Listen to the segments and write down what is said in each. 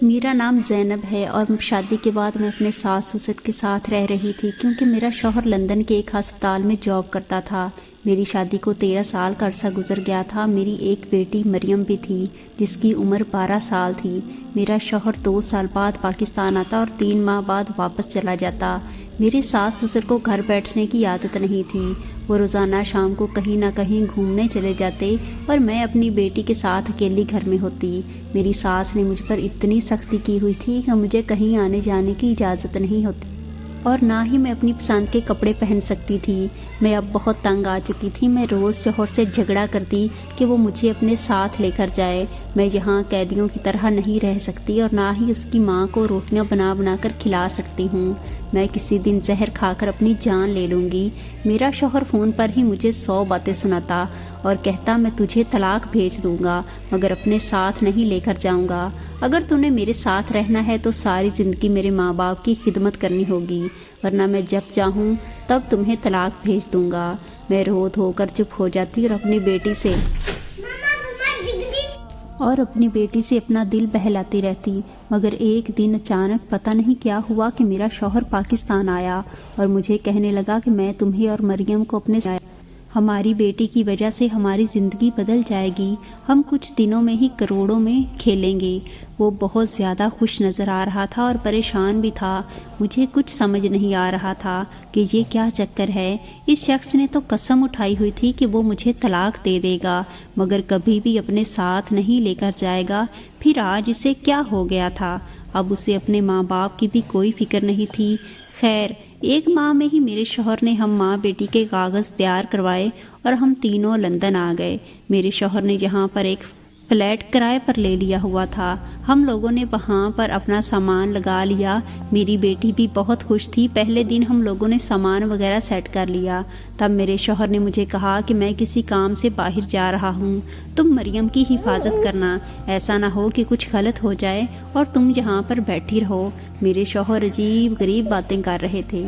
میرا نام زینب ہے اور شادی کے بعد میں اپنے ساس سسر کے ساتھ رہ رہی تھی کیونکہ میرا شوہر لندن کے ایک ہسپتال میں جاب کرتا تھا۔ میری شادی کو 13 سال کا عرصہ گزر گیا تھا۔ میری ایک بیٹی مریم بھی تھی جس کی عمر 12 سال تھی۔ میرا شوہر 2 سال بعد پاکستان آتا اور 3 ماہ بعد واپس چلا جاتا۔ میرے ساس سسر کو گھر بیٹھنے کی عادت نہیں تھی۔ وہ روزانہ شام کو کہیں نہ کہیں گھومنے چلے جاتے اور میں اپنی بیٹی کے ساتھ اکیلی گھر میں ہوتی۔ میری ساس نے مجھ پر اتنی سختی کی ہوئی تھی کہ مجھے کہیں آنے جانے کی اجازت نہیں ہوتی اور نہ ہی میں اپنی پسند کے کپڑے پہن سکتی تھی۔ میں اب بہت تنگ آ چکی تھی۔ میں روز شوہر سے جھگڑا کرتی کہ وہ مجھے اپنے ساتھ لے کر جائے۔ میں یہاں قیدیوں کی طرح نہیں رہ سکتی اور نہ ہی اس کی ماں کو روٹیاں بنا بنا کر کھلا سکتی ہوں۔ میں کسی دن زہر کھا کر اپنی جان لے لوں گی۔ میرا شوہر فون پر ہی مجھے 100 باتیں سناتا اور کہتا میں تجھے طلاق بھیج دوں گا مگر اپنے ساتھ نہیں لے کر جاؤں گا۔ اگر تمہیں میرے ساتھ رہنا ہے تو ساری زندگی میرے ماں باپ کی خدمت کرنی ہوگی ورنہ میں جب چاہوں تب تمہیں طلاق بھیج دوں گا۔ میں رو دھو کر چپ ہو جاتی اور اپنی بیٹی سے اپنا دل بہلاتی رہتی۔ مگر ایک دن اچانک پتہ نہیں کیا ہوا کہ میرا شوہر پاکستان آیا اور مجھے کہنے لگا کہ میں تمہیں اور مریم کو اپنے ہماری بیٹی کی وجہ سے ہماری زندگی بدل جائے گی۔ ہم کچھ دنوں میں ہی کروڑوں میں کھیلیں گے۔ وہ بہت زیادہ خوش نظر آ رہا تھا اور پریشان بھی تھا۔ مجھے کچھ سمجھ نہیں آ رہا تھا کہ یہ کیا چکر ہے۔ اس شخص نے تو قسم اٹھائی ہوئی تھی کہ وہ مجھے طلاق دے دے گا مگر کبھی بھی اپنے ساتھ نہیں لے کر جائے گا۔ پھر آج اسے کیا ہو گیا تھا؟ اب اسے اپنے ماں باپ کی بھی کوئی فکر نہیں تھی۔ خیر 1 ماہ میں ہی میرے شوہر نے ہم ماں بیٹی کے کاغذ تیار کروائے اور ہم تینوں لندن آ گئے۔ میرے شوہر نے یہاں پر ایک فلیٹ کرائے پر لے لیا ہوا تھا۔ ہم لوگوں نے وہاں پر اپنا سامان لگا لیا۔ میری بیٹی بھی بہت خوش تھی۔ پہلے دن ہم لوگوں نے سامان وغیرہ سیٹ کر لیا۔ تب میرے شوہر نے مجھے کہا کہ میں کسی کام سے باہر جا رہا ہوں، تم مریم کی حفاظت کرنا، ایسا نہ ہو کہ کچھ غلط ہو جائے اور تم یہاں پر بیٹھی رہو۔ میرے شوہر عجیب غریب باتیں کر رہے تھے۔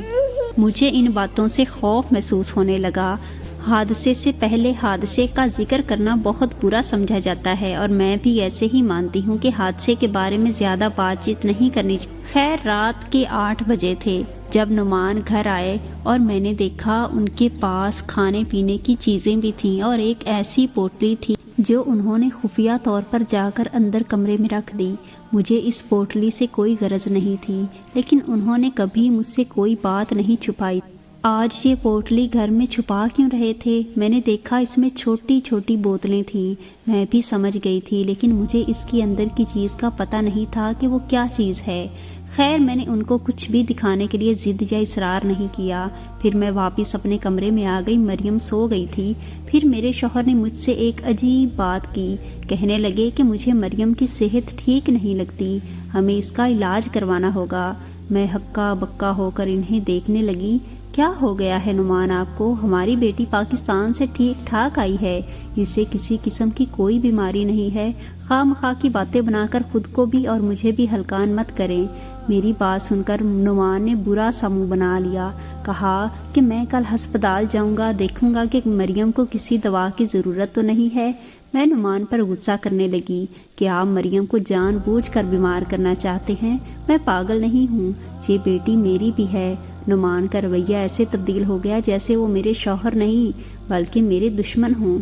مجھے ان باتوں سے خوف محسوس ہونے لگا۔ حادثے سے پہلے حادثے کا ذکر کرنا بہت برا سمجھا جاتا ہے اور میں بھی ایسے ہی مانتی ہوں کہ حادثے کے بارے میں زیادہ بات چیت نہیں کرنی چاہیے۔ خیر رات کے 8 بجے تھے جب نعمان گھر آئے اور میں نے دیکھا ان کے پاس کھانے پینے کی چیزیں بھی تھیں اور ایک ایسی پوٹلی تھی جو انہوں نے خفیہ طور پر جا کر اندر کمرے میں رکھ دی۔ مجھے اس پوٹلی سے کوئی غرض نہیں تھی لیکن انہوں نے کبھی مجھ سے کوئی بات نہیں چھپائی۔ آج یہ پوٹلی گھر میں چھپا کیوں رہے تھے؟ میں نے دیکھا اس میں چھوٹی چھوٹی بوتلیں تھیں۔ میں بھی سمجھ گئی تھی لیکن مجھے اس کی اندر کی چیز کا پتہ نہیں تھا کہ وہ کیا چیز ہے۔ خیر میں نے ان کو کچھ بھی دکھانے کے لیے ضد یا اصرار نہیں کیا۔ پھر میں واپس اپنے کمرے میں آ گئی۔ مریم سو گئی تھی۔ پھر میرے شوہر نے مجھ سے ایک عجیب بات کی۔ کہنے لگے کہ مجھے مریم کی صحت ٹھیک نہیں لگتی، ہمیں اس کا علاج کروانا ہوگا۔ میں ہکا بکا ہو کر انہیں دیکھنے لگی۔ کیا ہو گیا ہے نعمان آپ کو؟ ہماری بیٹی پاکستان سے ٹھیک ٹھاک آئی ہے، اسے کسی قسم کی کوئی بیماری نہیں ہے۔ خواہ مخواہ کی باتیں بنا کر خود کو بھی اور مجھے بھی ہلکان مت کریں۔ میری بات سن کر نعمان نے برا سا منہ بنا لیا۔ کہا کہ میں کل ہسپتال جاؤں گا، دیکھوں گا کہ مریم کو کسی دوا کی ضرورت تو نہیں ہے۔ میں نعمان پر غصہ کرنے لگی کہ آپ مریم کو جان بوجھ کر بیمار کرنا چاہتے ہیں۔ میں پاگل نہیں ہوں، یہ بیٹی میری بھی ہے۔ نعمان کا رویہ ایسے تبدیل ہو گیا جیسے وہ میرے شوہر نہیں بلکہ میرے دشمن ہوں۔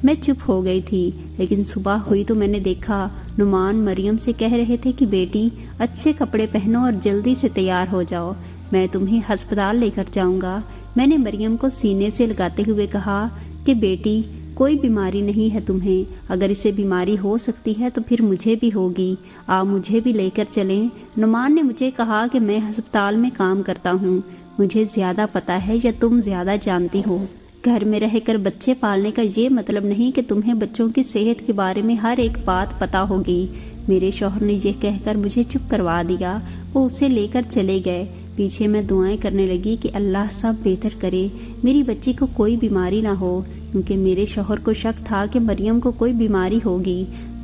میں چپ ہو گئی تھی لیکن صبح ہوئی تو میں نے دیکھا نعمان مریم سے کہہ رہے تھے کہ بیٹی اچھے کپڑے پہنو اور جلدی سے تیار ہو جاؤ، میں تمہیں ہسپتال لے کر جاؤں گا۔ میں نے مریم کو سینے سے لگاتے ہوئے کہا کہ بیٹی کوئی بیماری نہیں ہے تمہیں، اگر اسے بیماری ہو سکتی ہے تو پھر مجھے بھی ہوگی، آپ مجھے بھی لے کر چلیں۔ نعمان نے مجھے کہا کہ میں ہسپتال میں کام کرتا ہوں، مجھے زیادہ پتہ ہے یا تم زیادہ جانتی ہو۔ گھر میں رہ کر بچے پالنے کا یہ مطلب نہیں کہ تمہیں بچوں کی صحت کے بارے میں ہر ایک بات پتہ ہوگی۔ میرے شوہر نے یہ کہہ کر مجھے چپ کروا دیا۔ وہ اسے لے کر چلے گئے۔ پیچھے میں دعائیں کرنے لگی کہ اللہ سب بہتر کرے، میری بچی کو کوئی بیماری نہ ہو، کیونکہ میرے شوہر کو شک تھا کہ مریم کو کوئی بیماری ہوگی۔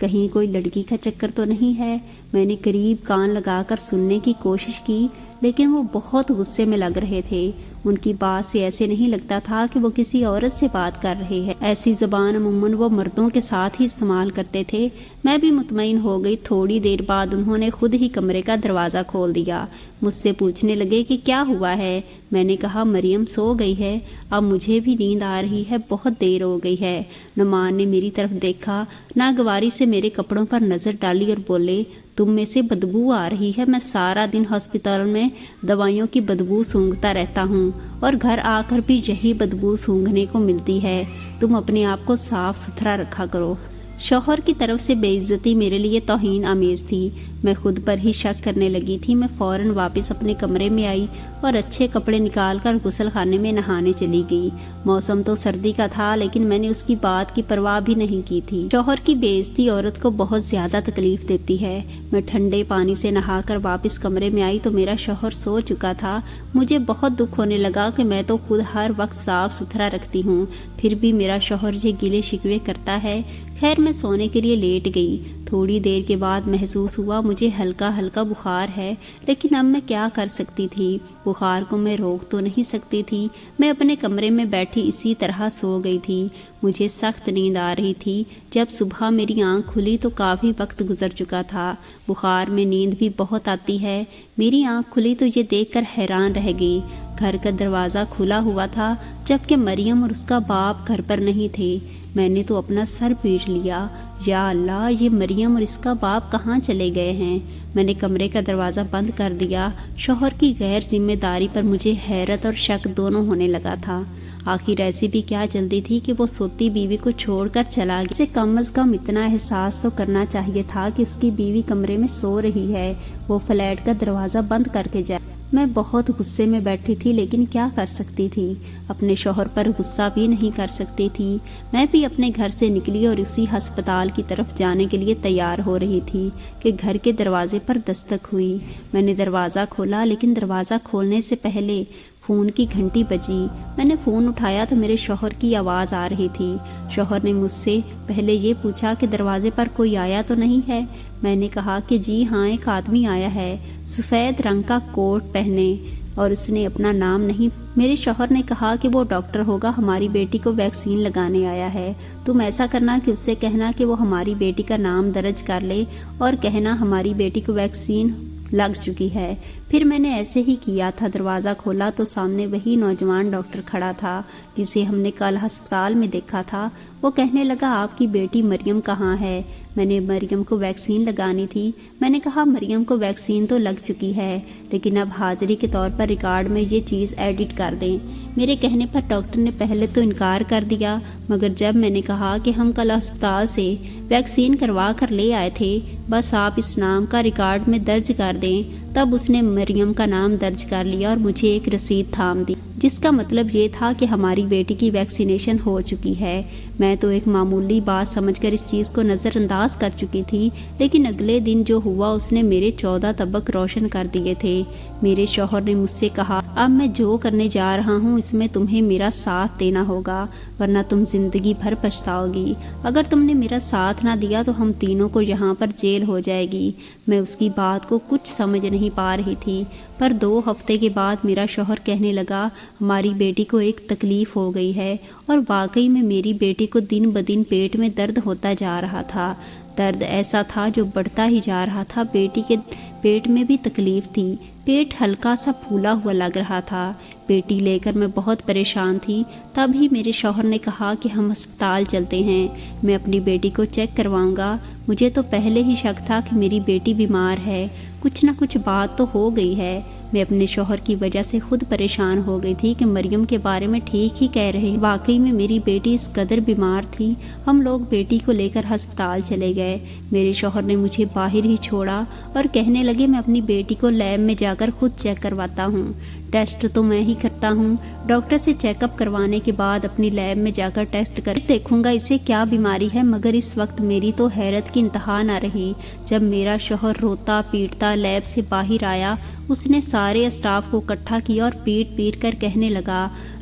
کہیں کوئی لڑکی کا چکر تو نہیں ہے؟ میں نے قریب کان لگا کر سننے کی کوشش کی، لیکن وہ بہت غصے میں لگ رہے تھے۔ ان کی بات سے ایسے نہیں لگتا تھا کہ وہ کسی عورت سے بات کر رہے ہیں۔ ایسی زبان عموماً وہ مردوں کے ساتھ ہی استعمال کرتے تھے۔ میں بھی مطمئن ہو گئی۔ تھوڑی دیر بعد انہوں نے خود ہی کمرے کا دروازہ کھول دیا۔ مجھ سے پوچھنے لگے کہ کیا ہوا ہے۔ میں نے کہا مریم سو گئی ہے، اب مجھے بھی نیند آ رہی ہے، بہت دیر ہو گئی ہے۔ نعمان نے میری طرف دیکھا، ناگواری سے میرے کپڑوں پر نظر ڈالی اور بولے تم میں سے بدبو آ رہی ہے۔ میں سارا دن ہاسپٹل میں دوائیوں کی بدبو سونگھتا رہتا ہوں اور گھر آ کر بھی یہی بدبو سونگھنے کو ملتی ہے۔ تم اپنے آپ کو صاف ستھرا رکھا کرو۔ شوہر کی طرف سے بے عزتی میرے لیے توہین آمیز تھی۔ میں خود پر ہی شک کرنے لگی تھی۔ میں فوراً واپس اپنے کمرے میں آئی اور اچھے کپڑے نکال کر غسل خانے میں نہانے چلی گئی۔ موسم تو سردی کا تھا، لیکن میں نے اس کی بات کی پرواہ بھی نہیں کی تھی۔ شوہر کی بے عزتی عورت کو بہت زیادہ تکلیف دیتی ہے۔ میں ٹھنڈے پانی سے نہا کر واپس کمرے میں آئی تو میرا شوہر سو چکا تھا۔ مجھے بہت دکھ ہونے لگا کہ میں تو خود ہر وقت صاف ستھرا رکھتی ہوں، پھر بھی میرا شوہر یہ گلے شکوے کرتا ہے۔ خیر میں سونے کے لیے لیٹ گئی۔ تھوڑی دیر کے بعد محسوس ہوا مجھے ہلکا ہلکا بخار ہے، لیکن اب میں کیا کر سکتی تھی؟ بخار کو میں روک تو نہیں سکتی تھی۔ میں اپنے کمرے میں بیٹھی اسی طرح سو گئی تھی۔ مجھے سخت نیند آ رہی تھی۔ جب صبح میری آنکھ کھلی تو کافی وقت گزر چکا تھا۔ بخار میں نیند بھی بہت آتی ہے۔ میری آنکھ کھلی تو یہ دیکھ کر حیران رہ گئی۔ گھر کا دروازہ کھلا ہوا تھا، جبکہ مریم اور اس کا باپ گھر پر نہیں تھے۔ میں نے تو اپنا سر پیٹ لیا۔ یا اللہ، یہ مریم اور اس کا باپ کہاں چلے گئے ہیں؟ میں نے کمرے کا دروازہ بند کر دیا۔ شوہر کی غیر ذمہ داری پر مجھے حیرت اور شک دونوں ہونے لگا تھا۔ آخر ایسی بھی کیا جلدی تھی کہ وہ سوتی بیوی کو چھوڑ کر چلا گیا؟ اسے کم از کم اتنا احساس تو کرنا چاہیے تھا کہ اس کی بیوی کمرے میں سو رہی ہے، وہ فلیٹ کا دروازہ بند کر کے جائے۔ میں بہت غصے میں بیٹھی تھی، لیکن کیا کر سکتی تھی؟ اپنے شوہر پر غصہ بھی نہیں کر سکتی تھی۔ میں بھی اپنے گھر سے نکلی اور اسی ہسپتال کی طرف جانے کے لیے تیار ہو رہی تھی کہ گھر کے دروازے پر دستک ہوئی۔ میں نے دروازہ کھولا، لیکن دروازہ کھولنے سے پہلے فون کی گھنٹی بجی۔ میں نے فون اٹھایا تو میرے شوہر کی آواز آ رہی تھی۔ شوہر نے مجھ سے پہلے یہ پوچھا کہ دروازے پر کوئی آیا تو نہیں ہے؟ میں نے کہا کہ جی ہاں، ایک آدمی آیا ہے، سفید رنگ کا کوٹ پہنے، اور اس نے اپنا نام نہیں۔ میرے شوہر نے کہا کہ وہ ڈاکٹر ہوگا، ہماری بیٹی کو ویکسین لگانے آیا ہے۔ تم ایسا کرنا کہ اس سے کہنا کہ وہ ہماری بیٹی کا نام درج کر لے اور کہنا ہماری بیٹی کو ویکسین لگ چکی ہے۔ پھر میں نے ایسے ہی کیا تھا۔ دروازہ کھولا تو سامنے وہی نوجوان ڈاکٹر کھڑا تھا جسے ہم نے کل ہسپتال میں دیکھا تھا۔ وہ کہنے لگا آپ کی بیٹی مریم کہاں ہے؟ میں نے مریم کو ویکسین لگانی تھی۔ میں نے کہا مریم کو ویکسین تو لگ چکی ہے، لیکن اب حاضری کے طور پر ریکارڈ میں یہ چیز ایڈٹ کر دیں۔ میرے کہنے پر ڈاکٹر نے پہلے تو انکار کر دیا، مگر جب میں نے کہا کہ ہم کل ہسپتال سے ویکسین کروا کر لے آئے تھے، بس آپ اس نام کا ریکارڈ میں درج کر دیں، تب اس نے مریم کا نام درج کر لیا اور مجھے ایک رسید تھام دی، جس کا مطلب یہ تھا کہ ہماری بیٹی کی ویکسینیشن ہو چکی ہے۔ میں تو ایک معمولی بات سمجھ کر اس چیز کو نظر انداز کر چکی تھی، لیکن اگلے دن جو ہوا اس نے میرے 14 طبق روشن کر دیے تھے۔ میرے شوہر نے مجھ سے کہا اب میں جو کرنے جا رہا ہوں اس میں تمہیں میرا ساتھ دینا ہوگا، ورنہ تم زندگی بھر پچھتاؤ گی۔ اگر تم نے میرا ساتھ نہ دیا تو ہم تینوں کو یہاں پر جیل ہو جائے گی۔ میں اس کی بات کو کچھ سمجھ نہیں پا رہی تھی، پر 2 ہفتے کے بعد میرا شوہر کہنے لگا ہماری بیٹی کو ایک تکلیف ہو گئی ہے، اور واقعی میں میری بیٹی کو دن بدن پیٹ میں درد ہوتا جا رہا تھا۔ درد ایسا تھا جو بڑھتا ہی جا رہا تھا۔ بیٹی کے پیٹ میں بھی تکلیف تھی، پیٹ ہلکا سا پھولا ہوا لگ رہا تھا۔ بیٹی لے کر میں بہت پریشان تھی۔ تب ہی میرے شوہر نے کہا کہ ہم ہسپتال چلتے ہیں، میں اپنی بیٹی کو چیک کرواؤں گا۔ مجھے تو پہلے ہی شک تھا کہ میری بیٹی بیمار ہے، کچھ نہ کچھ بات تو ہو گئی ہے۔ میں اپنے شوہر کی وجہ سے خود پریشان ہو گئی تھی کہ مریم کے بارے میں ٹھیک ہی کہہ رہے، واقعی میں میری بیٹی اس قدر بیمار تھی۔ ہم لوگ بیٹی کو لے کر ہسپتال چلے گئے۔ میرے شوہر نے مجھے باہر ہی چھوڑا اور کہنے لگے میں اپنی بیٹی کو لیب میں جا کر خود چیک کرواتا ہوں، ٹیسٹ تو میں ہی کرتا ہوں، ڈاکٹر سے چیک اپ کروانے کے بعد اپنی لیب میں جا کر ٹیسٹ کر دیکھوں گا اسے کیا بیماری ہے۔ مگر اس وقت میری تو حیرت کی انتہا نہ رہی جب میرا شوہر روتا پیٹتا لیب سے باہر آیا۔ اس نے سارے اسٹاف کو اکٹھا کیا اور پیٹ پیٹ کر کہنے لگا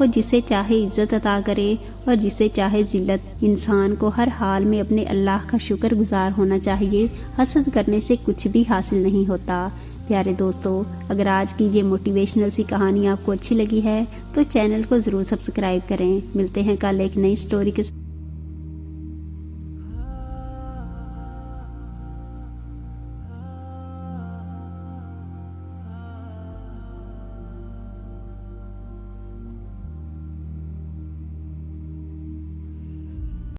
وہ جسے چاہے عزت عطا کرے اور جسے چاہے ذلت۔ انسان کو ہر حال میں اپنے اللہ کا شکر گزار ہونا چاہیے، حسد کرنے سے کچھ بھی حاصل نہیں ہوتا۔ پیارے دوستو، اگر آج کی یہ موٹیویشنل سی کہانی آپ کو اچھی لگی ہے تو چینل کو ضرور سبسکرائب کریں۔ ملتے ہیں کل ایک نئی سٹوری کے ساتھ۔